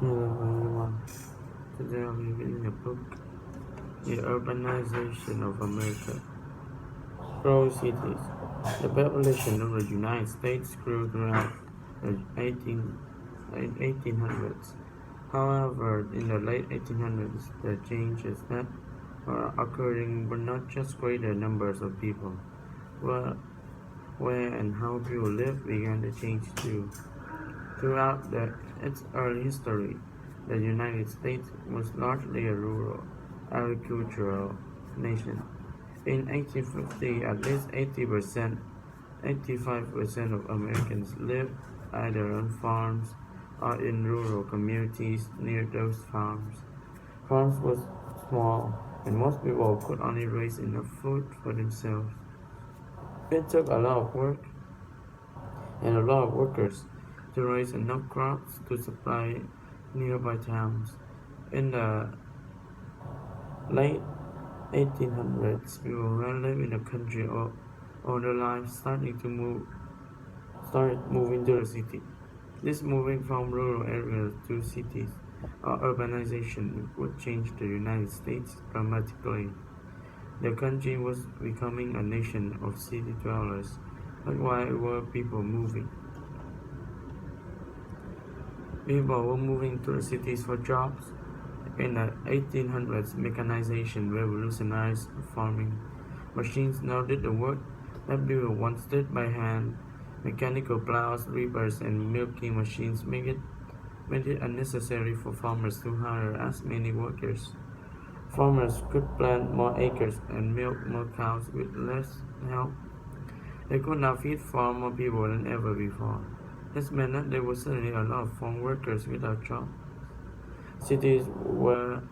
Hello everyone. Today I'm reading a book, The Urbanization of America. Growing cities. The population of the United States grew throughout the 1800s. However, in the late 1800s, the changes that were occurring were not just greater numbers of people. Where, where and how people lived began to change too. Throughout its early history, the United States was largely a rural, agricultural nation. In 1850, at least 80%, 85% of Americans lived either on farms or in rural communities near those farms. Farms were small, and most people could only raise enough food for themselves. It took a lot of work and a lot of workers to raise enough crops to supply nearby towns. In the late 1800s, people who lived in the country all their lives started moving to the city. This moving from rural areas to cities or urbanization would change the United States dramatically. The country was becoming a nation of city dwellers, but why were people moving? People were moving to the cities for jobs. In the 1800s, mechanization revolutionized farming. Machines now did the work that people once did by hand. Mechanical plows, reapers, and milking machines made it unnecessary for farmers to hire as many workers. Farmers could plant more acres and milk more cows with less help. They could now feed far more people than ever before. This meant that there were suddenly a lot of farm workers without jobs. Cities where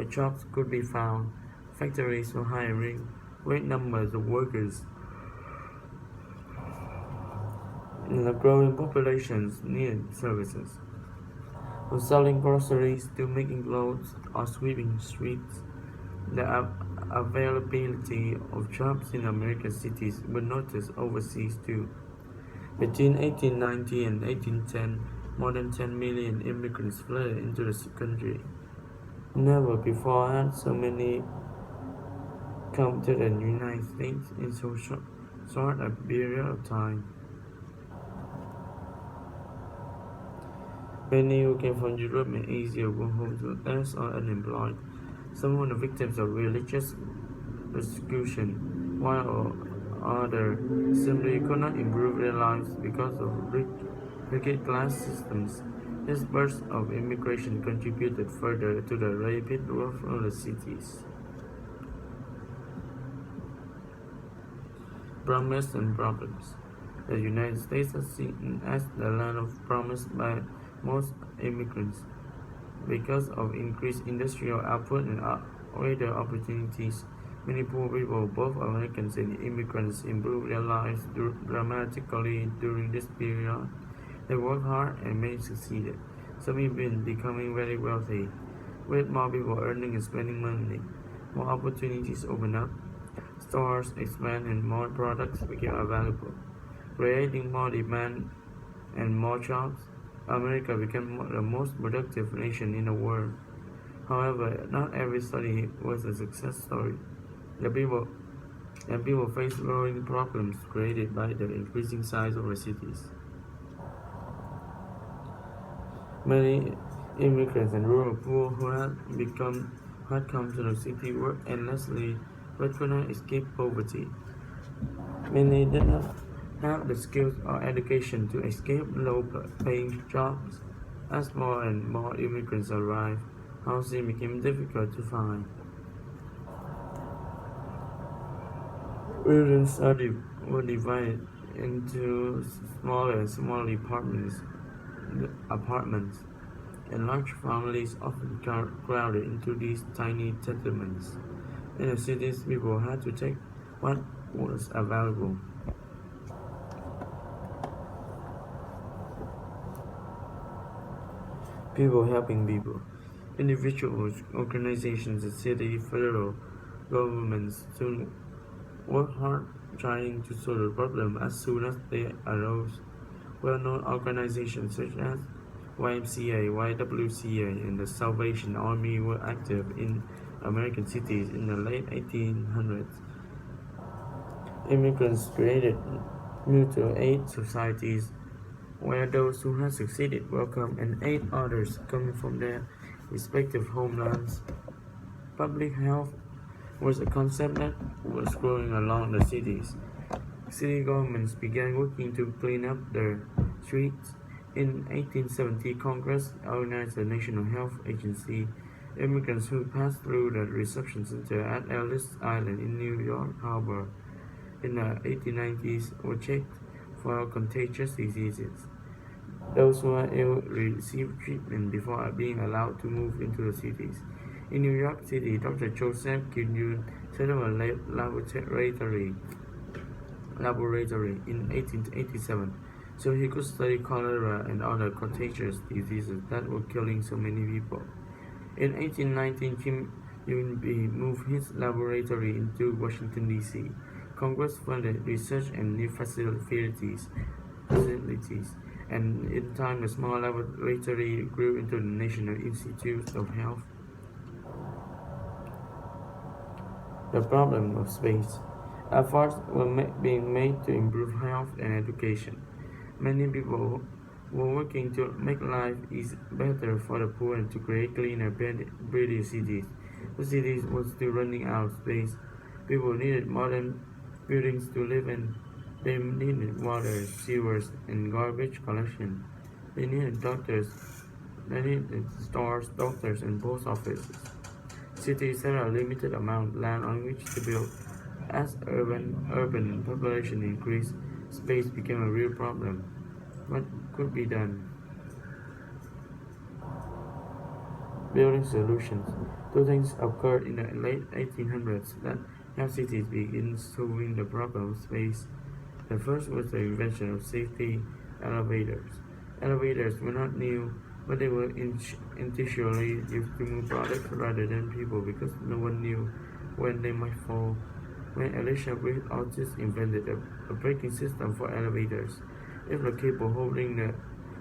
jobs could be found. Factories were hiring great numbers of workers, and the growing populations needed services. From selling groceries to making clothes or sweeping streets, the availability of jobs in American cities was noticed overseas too. Between 1890 and 1810, more than 10 million immigrants fled into the country. Never before had so many come to the United States in so short a period of time. Many who came from Europe and Asia were homeless or unemployed. Some of the victims of religious persecution, while others simply could not improve their lives because of rigid class systems. This burst of immigration contributed further to the rapid growth of the cities. Promise and problems. The United States is seen as the land of promise by most immigrants because of increased industrial output and greater opportunities. Many poor people, both Americans and immigrants, improved their lives dramatically during this period. They worked hard and many succeeded, some even becoming very wealthy. With more people earning and spending money, more opportunities opened up, stores expanded and more products became available, creating more demand and more jobs. America became the most productive nation in the world. However, not every study was a success story. The people people faced growing problems created by the increasing size of the cities. Many immigrants and rural poor who had come to the city worked endlessly but could not escape poverty. Many did not have the skills or education to escape low-paying jobs. As more and more immigrants arrived, housing became difficult to find. Buildings were divided into smaller and smaller apartments, and large families often crowded into these tiny settlements. In the cities, people had to take what was available. People helping people. Individuals, organizations, and city, federal governments soon worked hard trying to solve the problem as soon as they arose. Well-known organizations such as YMCA, YWCA, and the Salvation Army were active in American cities in the late 1800s. Immigrants created mutual aid societies where those who had succeeded welcomed and aid others coming from their respective homelands. Public health was a concept that was growing along the cities. City governments began working to clean up their streets. In 1870, Congress organized the National Health Agency. Immigrants who passed through the reception center at Ellis Island in New York Harbor in the 1890s were checked for contagious diseases. Those who were ill received treatment before being allowed to move into the cities. In New York City, Dr. Joseph Kiyun set up a laboratory in 1887 so he could study cholera and other contagious diseases that were killing so many people. In 1819, Kim Yun-bi moved his laboratory into Washington, D.C. Congress funded research and new facilities, and in time the small laboratory grew into the National Institutes of Health. The problem of space. Efforts were being made to improve health and education. Many people were working to make life better for the poor and to create cleaner, pretty cities. The cities were still running out of space. People needed modern buildings to live in. They needed water, sewers, and garbage collection. They needed doctors. They needed stores, doctors, and post offices. Cities had a limited amount of land on which to build. As urban population increased, space became a real problem. What could be done? Building solutions. Two things occurred in the late 1800s that helped cities begin solving the problem of space. The first was the invention of safety elevators. Elevators were not new, but they were intentionally used to move products rather than people because no one knew when they might fall. When Elisha Otis invented a braking system for elevators, if the cable holding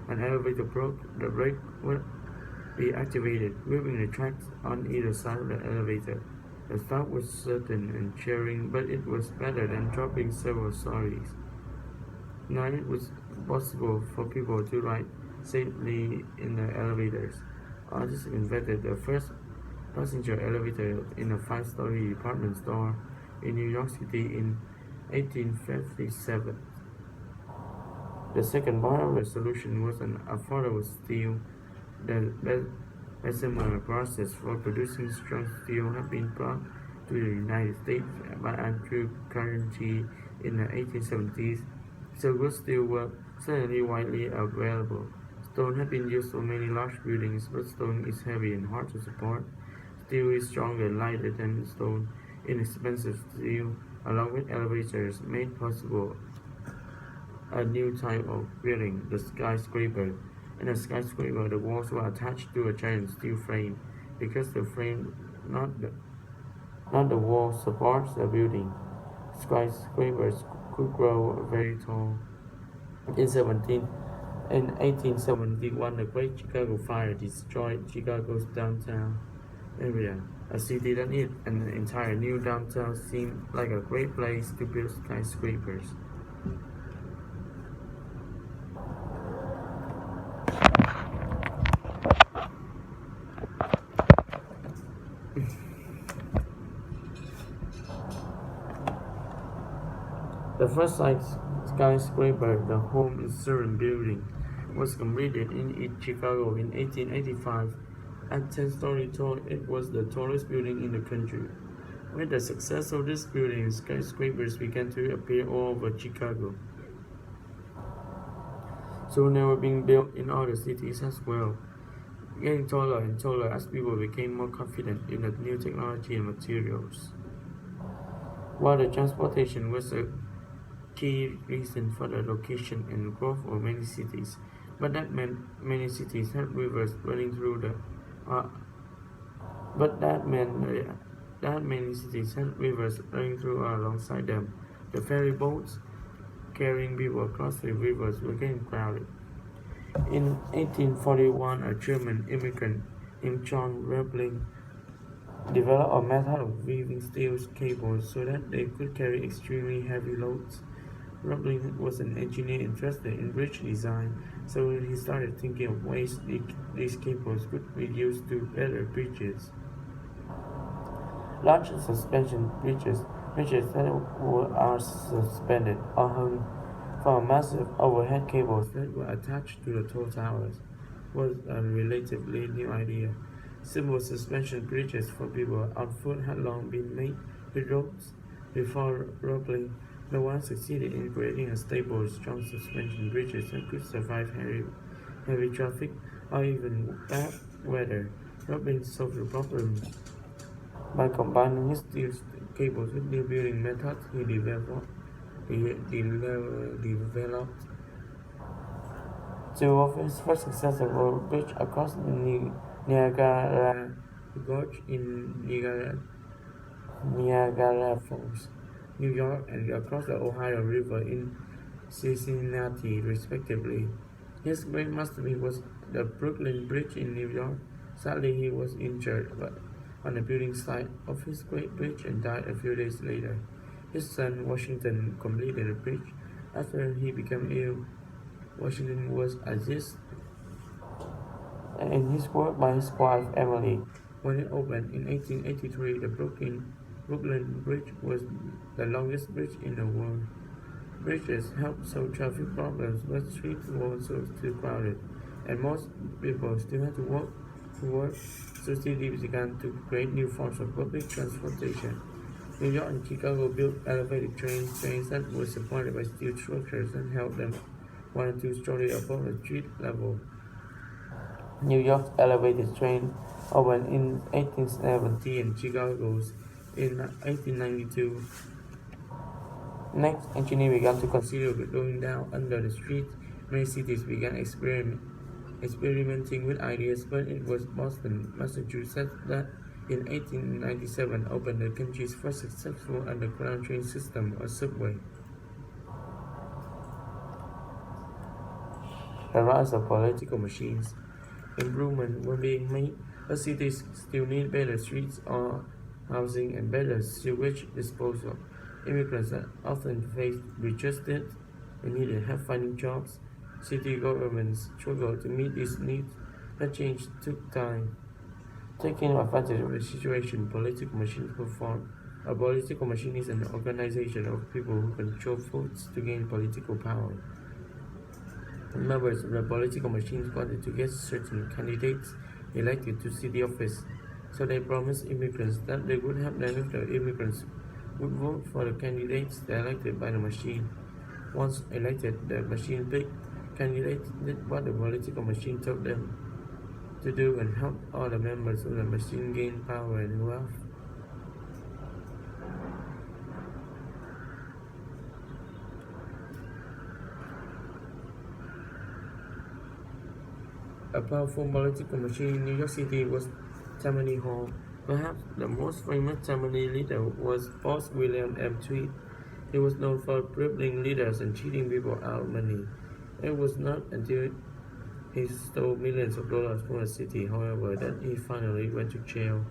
an elevator broke, the brake would be activated, moving the tracks on either side of the elevator. The stop was certain and cheering, but it was better than dropping several stories. Now it was possible for people to ride safely in the elevators. Otis invented the first passenger elevator in a 5-story department store in New York City in 1857. The second part of the solution was an affordable steel. The similar process for producing strong steel had been brought to the United States by Andrew Carnegie in the 1870s, so good steel was suddenly widely available. Stone had been used for many large buildings, but stone is heavy and hard to support. Steel is stronger and lighter than stone. Inexpensive steel, along with elevators, made possible a new type of building, the skyscraper. In a skyscraper, the walls were attached to a giant steel frame, because the frame, not the wall, supports the building. Skyscrapers could grow very tall. In 1871, the Great Chicago Fire destroyed Chicago's downtown area. A city that needed an entire new downtown seemed like a great place to build skyscrapers. The first skyscraper, the Home Insurance Building, was completed in Chicago in 1885. At 10-story tall, it was the tallest building in the country. With the success of this building, skyscrapers began to appear all over Chicago. Soon they were being built in other cities as well, getting taller and taller as people became more confident in the new technology and materials. Water transportation was a key reason for the location and growth of many cities, but that meant many cities had rivers running through the many cities had rivers running through alongside them. The ferry boats carrying people across the rivers were getting crowded. In 1841, a German immigrant named John Roebling developed a method of weaving steel cables so that they could carry extremely heavy loads. Roebling was an engineer interested in bridge design, so he started thinking of ways these cables could be used to better bridges. Large suspension bridges that are suspended or hung from massive overhead cables that were attached to the tall towers, was a relatively new idea. Simple suspension bridges for people on foot had long been made with ropes. Before Roebling, no one succeeded in creating a stable, strong suspension bridges that could survive heavy traffic or even bad weather. Roebling solved the problem by combining his steel cables with new building methods. He developed two of his first successful bridges across the Niagara Gorge in Niagara Falls, New York, and across the Ohio River in Cincinnati, respectively. His great masterpiece was the Brooklyn Bridge in New York. Sadly, he was injured on the building site of his great bridge and died a few days later. His son Washington completed the bridge. After he became ill, Washington was assisted in his work by his wife Emily. When it opened in 1883, the Brooklyn Bridge was the longest bridge in the world. Bridges helped solve traffic problems, but streets were also too crowded, and most people still had to walk to work, so cities began to create new forms of public transportation. New York and Chicago built elevated trains that were supported by steel structures and held them 1 or 2 stories above the street level. New York's elevated train opened in 1870 and Chicago's in 1892. Next, engineers began to consider going down under the street. Many cities began experimenting with ideas, but it was Boston, Massachusetts that in 1897 opened the country's first successful underground train system, a subway. The rise of political machines. Improvements were being made, but cities still need better streets or housing and better sewage disposal. Immigrants often faced reduced debt and needed help finding jobs. City governments struggled to meet these needs. That change took time. Taking advantage of the situation, political machines were formed. A political machine is an organization of people who control votes to gain political power. Members of the political machines wanted to get certain candidates elected to city office, so they promised immigrants that they would help them if the immigrants would vote for the candidates elected by the machine. Once elected, the machine picked candidates did what the political machine told them to do and helped all the members of the machine gain power and wealth. A powerful political machine in New York City was Tammany Hall. Perhaps the most famous Tammany leader was boss William M. Tweed. He was known for crippling leaders and cheating people out of money. It was not until he stole millions of dollars from the city, however, that he finally went to jail.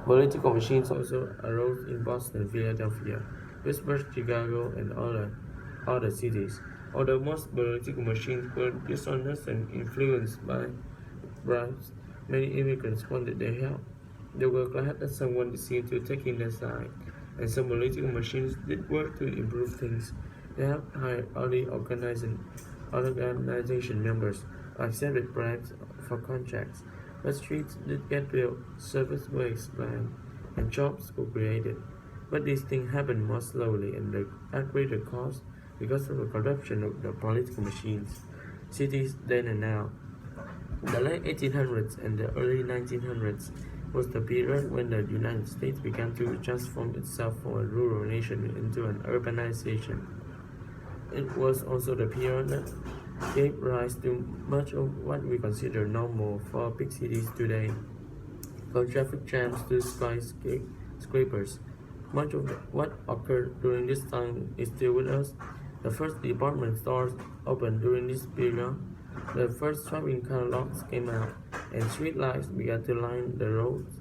Political machines also arose in Boston, Philadelphia, Pittsburgh, Chicago, and other cities. Although most political machines were dishonest and influenced by bribes, many immigrants wanted their help. They were glad that someone seemed to take in their side, and some political machines did work to improve things. They helped hire early organization members or accepted bribes for contracts. But streets did get built, services were expanded, and jobs were created. But these things happened more slowly and at greater cost because of the corruption of the political machines. Cities then and now. The late 1800s and the early 1900s was the period when the United States began to transform itself from a rural nation into an urbanization. It was also the period that gave rise to much of what we consider normal for big cities today, from traffic jams to skyscrapers. Much of what occurred during this time is still with us, The first department stores opened during this period. The first shopping catalogs came out, and street lights began to line the roads.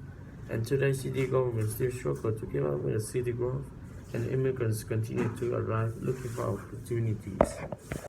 And today, city governments still struggle to keep up with the city growth, and immigrants continue to arrive looking for opportunities.